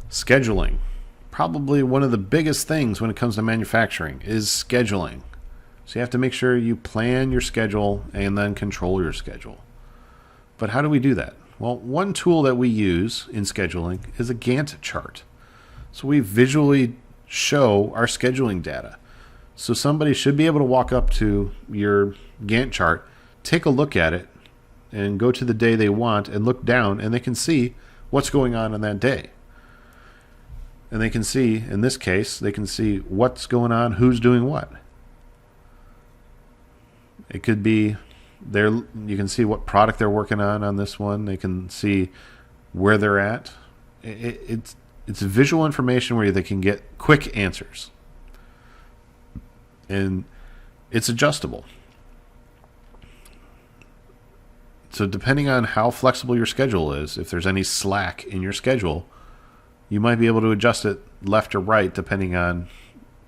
Scheduling. Probably one of the biggest things when it comes to manufacturing is scheduling. So you have to make sure you plan your schedule and then control your schedule. But how do we do that? Well, one tool that we use in scheduling is a Gantt chart. So we visually show our scheduling data. So somebody should be able to walk up to your Gantt chart, take a look at it, and go to the day they want and look down, and they can see what's going on that day. And they can see, in this case, they can see what's going on, who's doing what. It could be there. You can see what product they're working on this one. They can see where they're at. It's visual information where they can get quick answers. And it's adjustable. So depending on how flexible your schedule is, if there's any slack in your schedule, you might be able to adjust it left or right depending on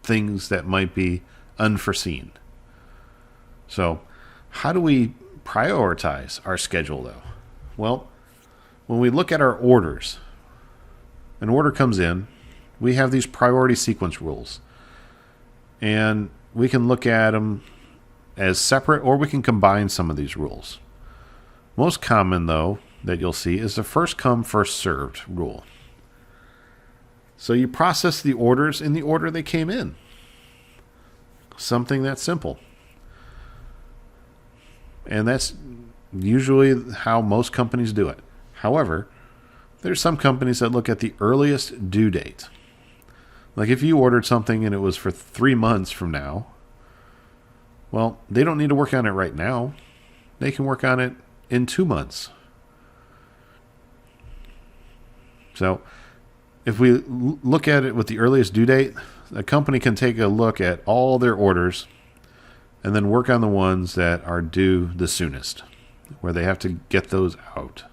things that might be unforeseen. So how do we prioritize our schedule though? Well, when we look at our orders, an order comes in, we have these priority sequence rules. And we can look at them as separate, or we can combine some of these rules. Most common, though, that you'll see is the first come, first served rule. So you process the orders in the order they came in. Something that simple. And that's usually how most companies do it. However, there's some companies that look at the earliest due date. Like if you ordered something and it was for 3 months from now, well, they don't need to work on it right now. They can work on it in 2 months. So if we look at it with the earliest due date, a company can take a look at all their orders and then work on the ones that are due the soonest, where they have to get those out.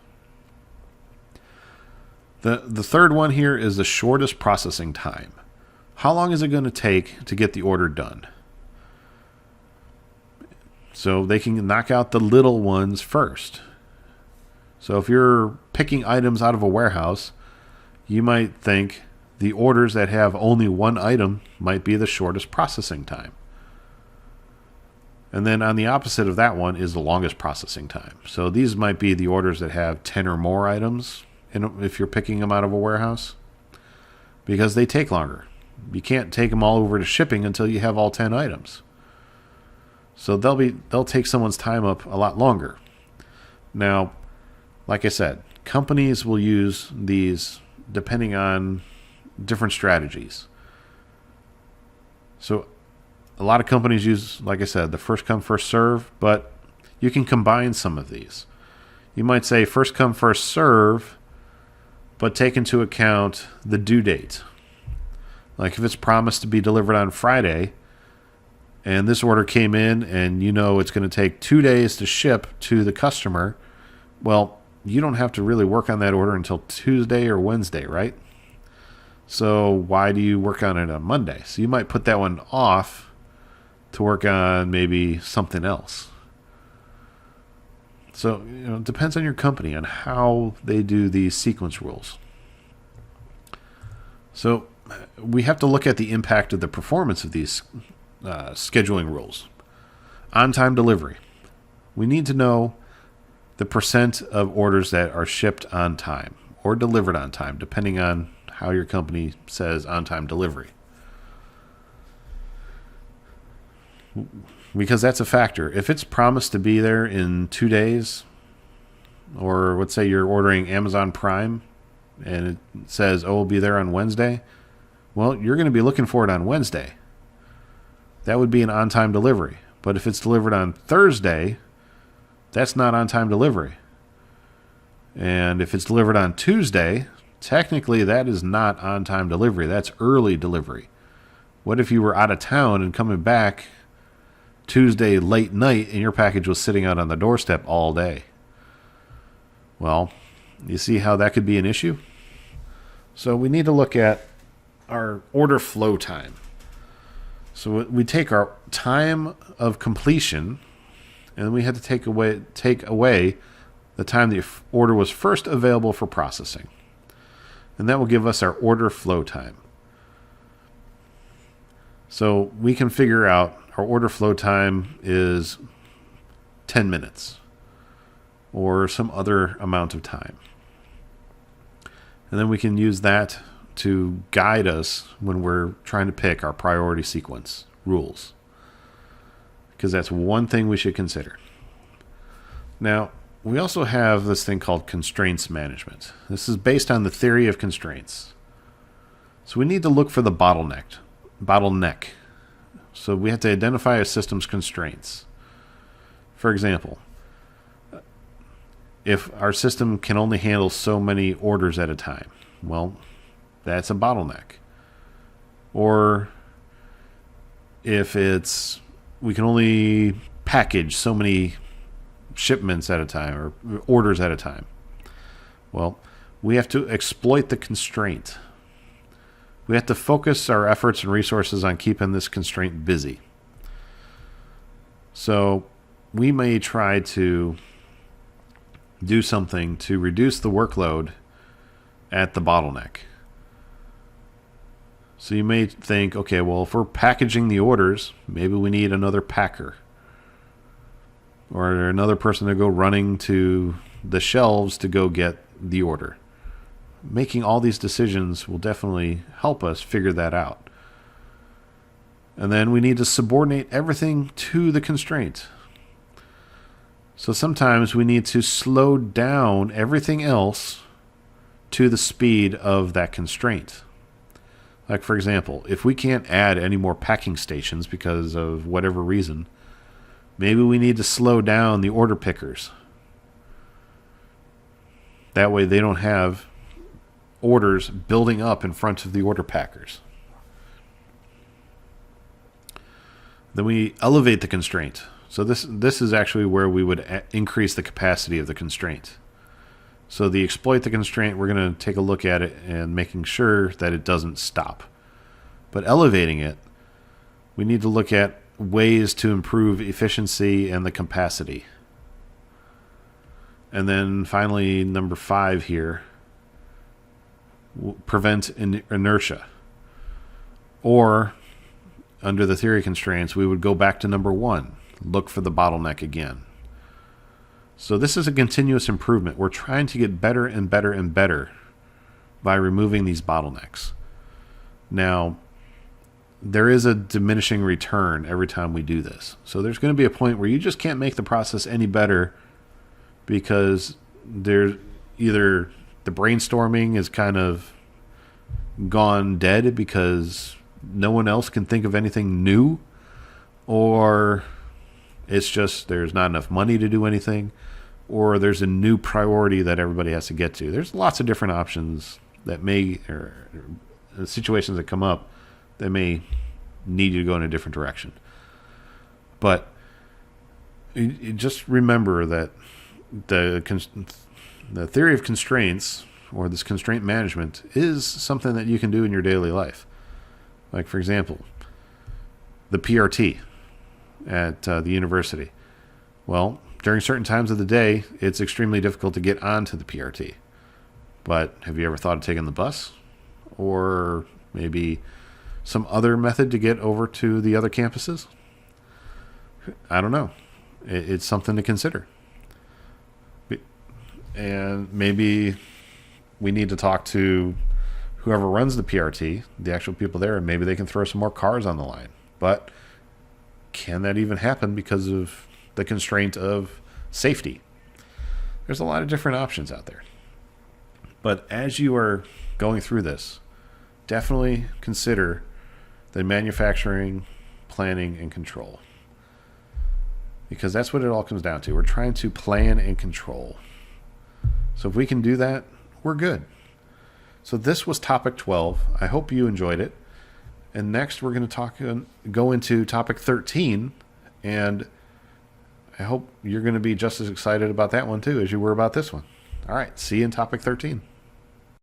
The third one here is the shortest processing time. How long is it going to take to get the order done? So they can knock out the little ones first. So if you're picking items out of a warehouse, you might think the orders that have only one item might be the shortest processing time. And then on the opposite of that one is the longest processing time. So these might be the orders that have 10 or more items if you're picking them out of a warehouse, because they take longer. You can't take them all over to shipping until you have all 10 items. So they'll take someone's time up a lot longer. Now, like I said, companies will use these depending on different strategies. So a lot of companies use, like I said, the first come, first serve, but you can combine some of these. You might say first come, first serve, but take into account the due date. Like if it's promised to be delivered on Friday, and this order came in and you know it's going to take 2 days to ship to the customer, well, you don't have to really work on that order until Tuesday or Wednesday, right? So why do you work on it on Monday? So you might put that one off to work on maybe something else. So it depends on your company on how they do these sequence rules. So we have to look at the impact of the performance of these scheduling rules. On-time delivery. We need to know the percent of orders that are shipped on time or delivered on time, depending on how your company says on-time delivery. Because that's a factor. If it's promised to be there in 2 days, or let's say you're ordering Amazon Prime and it says, oh, it'll be there on Wednesday, well, you're going to be looking for it on Wednesday. That would be an on-time delivery. But if it's delivered on Thursday, that's not on-time delivery. And if it's delivered on Tuesday, technically that is not on-time delivery. That's early delivery. What if you were out of town and coming back Tuesday late night and your package was sitting out on the doorstep all day? Well, you see how that could be an issue? So we need to look at our order flow time. So we take our time of completion, and we had to take away the time the order was first available for processing. And that will give us our order flow time. So we can figure out our order flow time is 10 minutes or some other amount of time. And then we can use that to guide us when we're trying to pick our priority sequence rules, because that's one thing we should consider. Now, we also have this thing called Constraints Management. This is based on the theory of constraints. So we need to look for the bottleneck. So we have to identify a system's constraints. For example, if our system can only handle so many orders at a time, well, that's a bottleneck. Or if we can only package so many shipments at a time or orders at a time, well, we have to exploit the constraint. We have to focus our efforts and resources on keeping this constraint busy. So we may try to do something to reduce the workload at the bottleneck. So you may think, okay, well, if we're packaging the orders, maybe we need another packer or another person to go running to the shelves to go get the order. Making all these decisions will definitely help us figure that out. And then we need to subordinate everything to the constraint. So sometimes we need to slow down everything else to the speed of that constraint. Like, for example, if we can't add any more packing stations because of whatever reason, maybe we need to slow down the order pickers. That way they don't have orders building up in front of the order packers. Then we elevate the constraint. So this is actually where we would increase the capacity of the constraint. So the exploit the constraint, we're going to take a look at it and making sure that it doesn't stop. But elevating it, we need to look at ways to improve efficiency and the capacity. And then finally, number 5 here, prevent inertia. Or, under the theory constraints, we would go back to number 1, look for the bottleneck again. So this is a continuous improvement. We're trying to get better and better and better by removing these bottlenecks. Now, there is a diminishing return every time we do this. So there's going to be a point where you just can't make the process any better because there's either the brainstorming is kind of gone dead because no one else can think of anything new, or it's just there's not enough money to do anything, or there's a new priority that everybody has to get to. There's lots of different options that or situations that come up that may need you to go in a different direction. But you just remember that the theory of constraints, or this constraint management, is something that you can do in your daily life. Like, for example, the PRT at the university. Well, during certain times of the day, it's extremely difficult to get onto the PRT. But have you ever thought of taking the bus? Or maybe some other method to get over to the other campuses? I don't know. It's something to consider. And maybe we need to talk to whoever runs the PRT, the actual people there, and maybe they can throw some more cars on the line. But can that even happen because of the constraint of safety? There's a lot of different options out there. But as you are going through this, definitely consider the manufacturing, planning, and control. Because that's what it all comes down to. We're trying to plan and control. So if we can do that, we're good. So this was topic 12. I hope you enjoyed it. And next we're going to go into topic 13, and I hope you're going to be just as excited about that one too as you were about this one. All right, see you in topic 13.